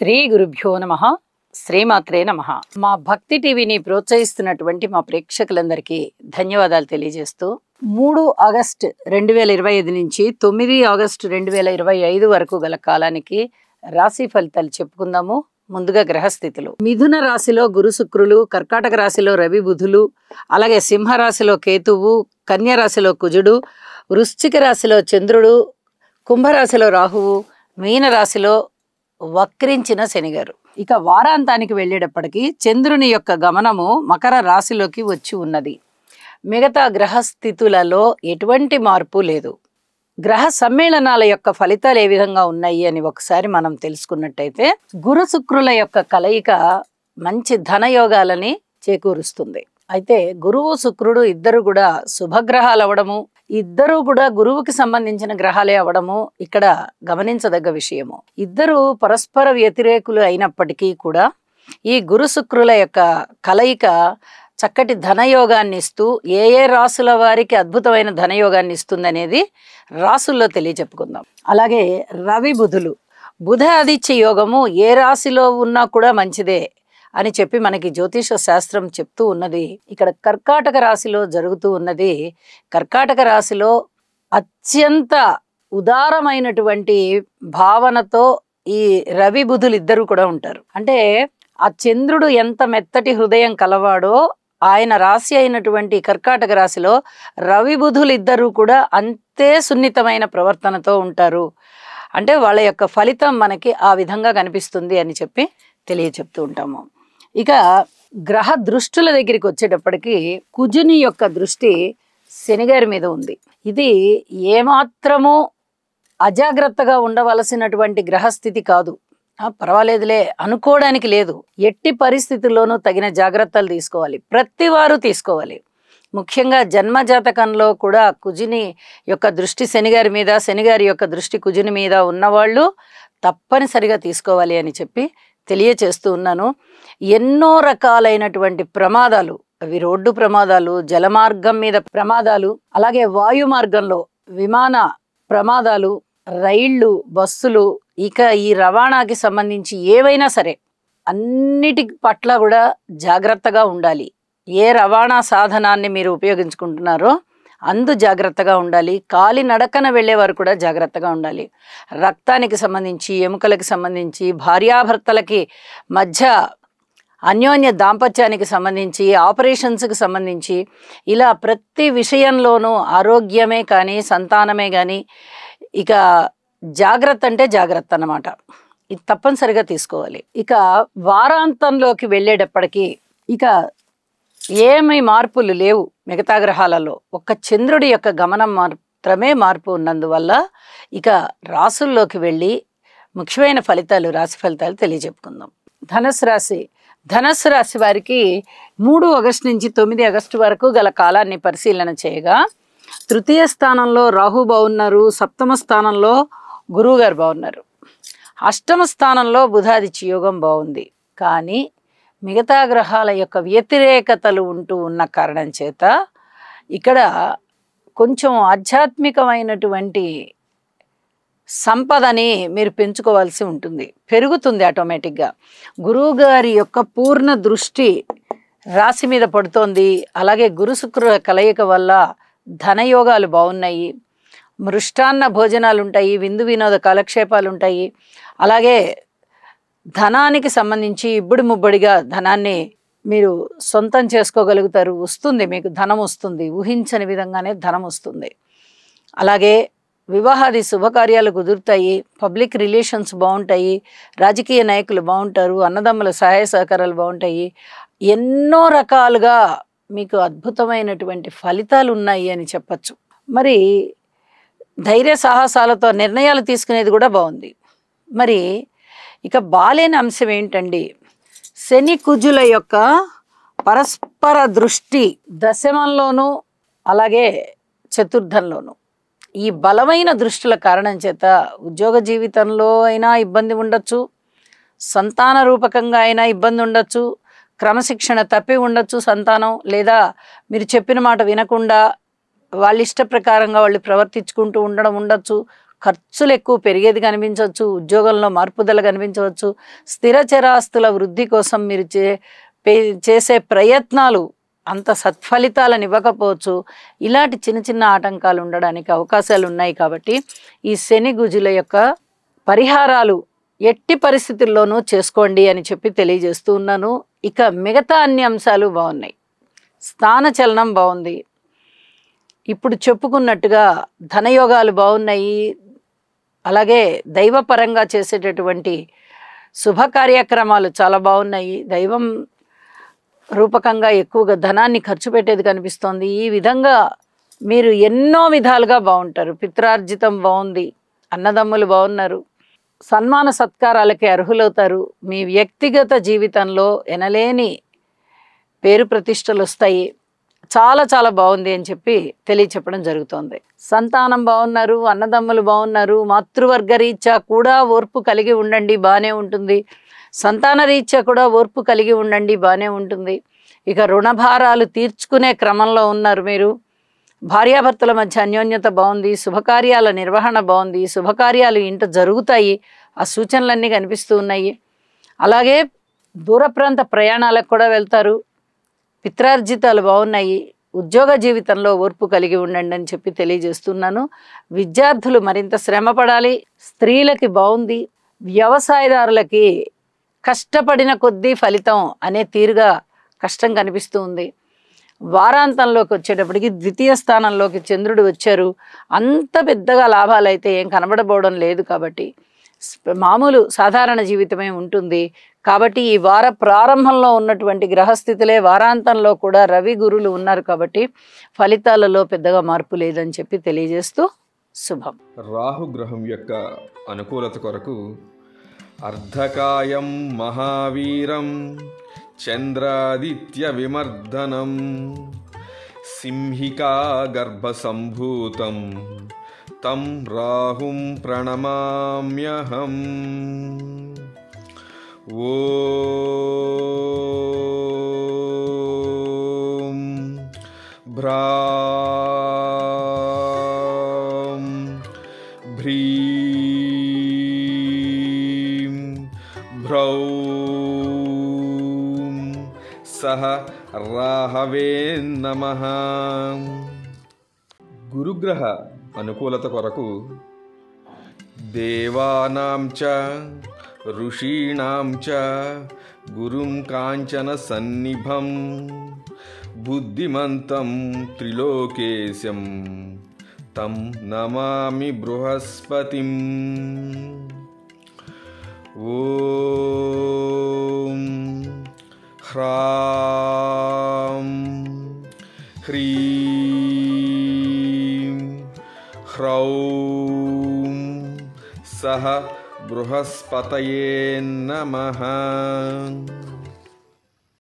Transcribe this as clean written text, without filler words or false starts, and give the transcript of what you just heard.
శ్రీ గురుభ్యో నమః. శ్రీమాత్రే నమః. మా భక్తి టీవీని ప్రోత్సహిస్తున్నటువంటి మా ప్రేక్షకులందరికీ ధన్యవాదాలు తెలియజేస్తూ 3 ఆగస్టు 2025 నుంచి 9 ఆగస్టు 2025 వరకు గల కాలానికి రాశి ఫలితాలు చెప్పుకుందాము. ముందుగా గ్రహస్థితులు. మిథున రాశిలో గురు శుక్రులు, కర్కాటక రాశిలో రవి బుధులు, అలాగే సింహరాశిలో కేతువు, కన్య రాశిలో కుజుడు, వృశ్చిక రాశిలో చంద్రుడు, కుంభరాశిలో రాహువు, మీన రాశిలో వక్రించిన శనిగారు. ఇక వారాంతానికి వెళ్ళేటప్పటికీ చంద్రుని యొక్క గమనము మకర రాశిలోకి వచ్చి ఉన్నది. మిగతా గ్రహస్థితులలో ఎటువంటి మార్పు లేదు. గ్రహ సమ్మేళనాల యొక్క ఫలితాలు ఏ విధంగా ఉన్నాయి అని ఒకసారి మనం తెలుసుకున్నట్టయితే, గురు శుక్రుల యొక్క కలయిక మంచి ధనయోగాలని చేకూరుస్తుంది. అయితే గురువు శుక్రుడు ఇద్దరు కూడా శుభగ్రహాలు అవ్వడము, ఇద్దరు కూడా గురువుకి సంబంధించిన గ్రహాలే అవ్వడము ఇక్కడ గమనించదగ్గ విషయము. ఇద్దరు పరస్పర వ్యతిరేకులు అయినప్పటికీ కూడా ఈ గురు శుక్రుల యొక్క కలయిక చక్కటి ధనయోగాన్ని ఇస్తూ ఏ ఏ రాసుల వారికి అద్భుతమైన ధనయోగాన్ని ఇస్తుంది అనేది రాసుల్లో తెలియచెప్పుకుందాం. అలాగే రవి బుధులు, బుధ ఆదిత్య యోగము ఏ రాశిలో ఉన్నా కూడా మంచిదే అని చెప్పి మనకి జ్యోతిష శాస్త్రం చెప్తూ ఉన్నది. ఇక్కడ కర్కాటక రాశిలో జరుగుతూ ఉన్నది. కర్కాటక రాశిలో అత్యంత ఉదారమైనటువంటి భావనతో ఈ రవి బుధులు ఇద్దరు కూడా ఉంటారు. అంటే ఆ చంద్రుడు ఎంత మెత్తటి హృదయం కలవాడో ఆయన రాశి అయినటువంటి కర్కాటక రాశిలో రవి బుధులు ఇద్దరు కూడా అంతే సున్నితమైన ప్రవర్తనతో ఉంటారు. అంటే వాళ్ళ యొక్క ఫలితం మనకి ఆ విధంగా కనిపిస్తుంది అని చెప్పి తెలియచెప్తూ ఉంటాము. ఇక గ్రహ దృష్టుల దగ్గరికి వచ్చేటప్పటికి కుజుని యొక్క దృష్టి శనిగారి మీద ఉంది. ఇది ఏమాత్రము అజాగ్రత్తగా ఉండవలసినటువంటి గ్రహస్థితి కాదు. పర్వాలేదులే అనుకోవడానికి లేదు. ఎట్టి పరిస్థితుల్లోనూ తగిన జాగ్రత్తలు తీసుకోవాలి, ప్రతి వారు తీసుకోవాలి. ముఖ్యంగా జన్మజాతకంలో కూడా కుజుని యొక్క దృష్టి శనిగారి మీద, శనిగారి యొక్క దృష్టి కుజుని మీద ఉన్నవాళ్ళు తప్పనిసరిగా తీసుకోవాలి అని చెప్పి తెలియచేస్తూ ఉన్నాను. ఎన్నో రకాలైనటువంటి ప్రమాదాలు, అవి రోడ్డు ప్రమాదాలు, జలమార్గం మీద ప్రమాదాలు, అలాగే వాయు మార్గంలో విమాన ప్రమాదాలు, రైళ్లు, బస్సులు, ఇక ఈ రవాణాకి సంబంధించి ఏవైనా సరే అన్నిటి పట్ల కూడా జాగ్రత్తగా ఉండాలి. ఏ రవాణా సాధనాన్ని మీరు ఉపయోగించుకుంటున్నారో అందు జాగ్రత్తగా ఉండాలి. కాలి నడకన వెళ్ళేవారు కూడా జాగ్రత్తగా ఉండాలి. రక్తానికి సంబంధించి, ఎముకలకి సంబంధించి, భార్యాభర్తలకి మధ్య అన్యోన్య దాంపత్యానికి సంబంధించి, ఆపరేషన్స్కి సంబంధించి, ఇలా ప్రతి విషయంలోనూ ఆరోగ్యమే కానీ సంతానమే కానీ ఇక జాగ్రత్త అంటే జాగ్రత్త అన్నమాట. ఇది తప్పనిసరిగా తీసుకోవాలి. ఇక వారాంతంలోకి వెళ్ళేటప్పటికీ ఇక ఏమీ మార్పులు లేవు మిగతా గ్రహాలలో. ఒక్క చంద్రుడి యొక్క గమనం మాత్రమే మార్పు ఉన్నందువల్ల ఇక రాసుల్లోకి వెళ్ళి ముఖ్యమైన ఫలితాలు, రాశి ఫలితాలు తెలియజెప్పుకుందాం. ధనుస్సు రాశి. ధనుస్సు రాశి వారికి 3 ఆగస్టు నుంచి 9 ఆగస్టు వరకు గల కాలాన్ని పరిశీలన చేయగా, తృతీయ స్థానంలో రాహు బాగున్నారు, సప్తమ స్థానంలో గురువు గారు బాగున్నారు, అష్టమ స్థానంలో బుధాదిత్య యోగం బాగుంది. కానీ మిగతా గ్రహాల యొక్క వ్యతిరేకతలు ఉంటూ ఉన్న కారణం చేత ఇక్కడ కొంచెం ఆధ్యాత్మికమైనటువంటి సంపదని మీరు పెంచుకోవాల్సి ఉంటుంది, పెరుగుతుంది ఆటోమేటిక్గా. గురువు గారి యొక్క పూర్ణ దృష్టి రాశి మీద పడుతోంది. అలాగే గురు శుక్రుల కలయిక వల్ల ధనయోగాలు బాగున్నాయి, మృష్టాన్న భోజనాలు ఉంటాయి, విందు వినోద కాలక్షేపాలు ఉంటాయి. అలాగే ధనానికి సంబంధించి ఇబ్బడి ముబ్బడిగా ధనాన్ని మీరు సొంతం చేసుకోగలుగుతారు. వస్తుంది, మీకు ధనం వస్తుంది, ఊహించని విధంగానే ధనం వస్తుంది. అలాగే వివాహాది శుభకార్యాలు కుదురుతాయి, పబ్లిక్ రిలేషన్స్ బాగుంటాయి, రాజకీయ నాయకులు బాగుంటారు, అన్నదమ్ముల సహాయ సహకారాలు బాగుంటాయి. ఎన్నో రకాలుగా మీకు అద్భుతమైనటువంటి ఫలితాలు ఉన్నాయి అని చెప్పచ్చు. మరి ధైర్య సాహసాలతో నిర్ణయాలు తీసుకునేది కూడా బాగుంది. మరి ఇక బాలేని అంశం ఏంటండి, శని కుజుల యొక్క పరస్పర దృష్టి దశమంలోనూ అలాగే చతుర్థంలోనూ. ఈ బలమైన దృష్టిల కారణం చేత ఉద్యోగ జీవితంలో అయినా ఇబ్బంది ఉండొచ్చు, సంతాన రూపకంగా అయినా ఇబ్బంది ఉండొచ్చు, క్రమశిక్షణ తప్పి ఉండొచ్చు సంతానం, లేదా మీరు చెప్పిన మాట వినకుండా వాళ్ళ ఇష్ట ప్రకారంగా వాళ్ళు ప్రవర్తించుకుంటూ ఉండడం ఉండొచ్చు, ఖర్చులు ఎక్కువ పెరిగేది కనిపించవచ్చు, ఉద్యోగంలో మార్పుదల కనిపించవచ్చు, స్థిర చరాస్తుల వృద్ధి కోసం మీరు చేసే ప్రయత్నాలు అంత సత్ఫలితాలను ఇవ్వకపోవచ్చు. ఇలాంటి చిన్న చిన్న ఆటంకాలు ఉండడానికి అవకాశాలు ఉన్నాయి. కాబట్టి ఈ శని గుజుల యొక్క పరిహారాలు ఎట్టి పరిస్థితుల్లోనూ చేసుకోండి అని చెప్పి తెలియజేస్తూ ఉన్నాను. ఇక మిగతా అన్ని అంశాలు బాగున్నాయి. స్థాన చలనం బాగుంది. ఇప్పుడు చెప్పుకున్నట్టుగా ధనయోగాలు బాగున్నాయి. అలాగే దైవపరంగా చేసేటటువంటి శుభ కార్యక్రమాలు చాలా బాగున్నాయి. దైవం రూపకంగా ఎక్కువగా ధనాన్ని ఖర్చు పెట్టేది కనిపిస్తోంది. ఈ విధంగా మీరు ఎన్నో విధాలుగా బాగుంటారు. పిత్రార్జితం బాగుంది, అన్నదమ్ములు బాగున్నారు, సన్మాన సత్కారాలకి అర్హులవుతారు. మీ వ్యక్తిగత జీవితంలో ఎనలేని పేరు ప్రతిష్టలు వస్తాయి. చాలా చాలా బాగుంది అని చెప్పి తెలియచెప్పడం జరుగుతోంది. సంతానం బాగున్నారు, అన్నదమ్ములు బాగున్నారు, మాతృవర్గ రీత్యా కూడా ఓర్పు కలిగి ఉండండి, బాగానే ఉంటుంది. సంతాన రీత్యా కూడా ఓర్పు కలిగి ఉండండి, బాగానే ఉంటుంది. ఇక రుణభారాలు తీర్చుకునే క్రమంలో ఉన్నారు మీరు. భార్యాభర్తల మధ్య అన్యోన్యత బాగుంది, శుభకార్యాల నిర్వహణ బాగుంది, శుభకార్యాలు ఇంట జరుగుతాయి. ఆ సూచనలన్నీ కనిపిస్తూ ఉన్నాయి. అలాగే దూర ప్రాంత ప్రయాణాలకు కూడా వెళ్తారు. పిత్రార్జితాలు బాగున్నాయి. ఉద్యోగ జీవితంలో ఓర్పు కలిగి ఉండండి అని చెప్పి తెలియజేస్తున్నాను. విద్యార్థులు మరింత శ్రమ పడాలి. స్త్రీలకి బాగుంది. వ్యవసాయదారులకి కష్టపడిన కొద్దీ ఫలితం అనే తీరుగా కష్టం కనిపిస్తూ ఉంది. వారాంతంలోకి వచ్చేటప్పటికి ద్వితీయ స్థానంలోకి చంద్రుడు వచ్చారు. అంత పెద్దగా లాభాలు అయితే ఏం కనబడబోవడం లేదు. కాబట్టి మామూలు సాధారణ జీవితమే ఉంటుంది. కాబట్టి ఈ వార ప్రారంభంలో ఉన్నటువంటి గ్రహస్థితులే వారాంతంలో కూడా రవి గురులు ఉన్నారు. కాబట్టి ఫలితాలలో పెద్దగా మార్పు లేదని చెప్పి తెలియజేస్తూ శుభం. రాహుగ్రహం యొక్క అనుకూలత కొరకు అర్ధకాయం మహావీరం చంద్రాదిత్య విమర్దనం సింహికా గర్భసంభూతం తం రాహుం ప్రణమామ్యహం. ఓం భ్రాం భ్రీం భ్రౌం సహ రాహవే నమః. గురుగ్రహ అనుకూలత కొరకు దేవానాం చ ఋషీణాం చ గురుం కాంచన సన్నిభం బుద్ధిమంతం త్రిలోకేశం తం నమామి బృహస్పతిం. ఓం హ్రాం హ్రీం హ్రౌం సహ బృహస్పతయే నమః.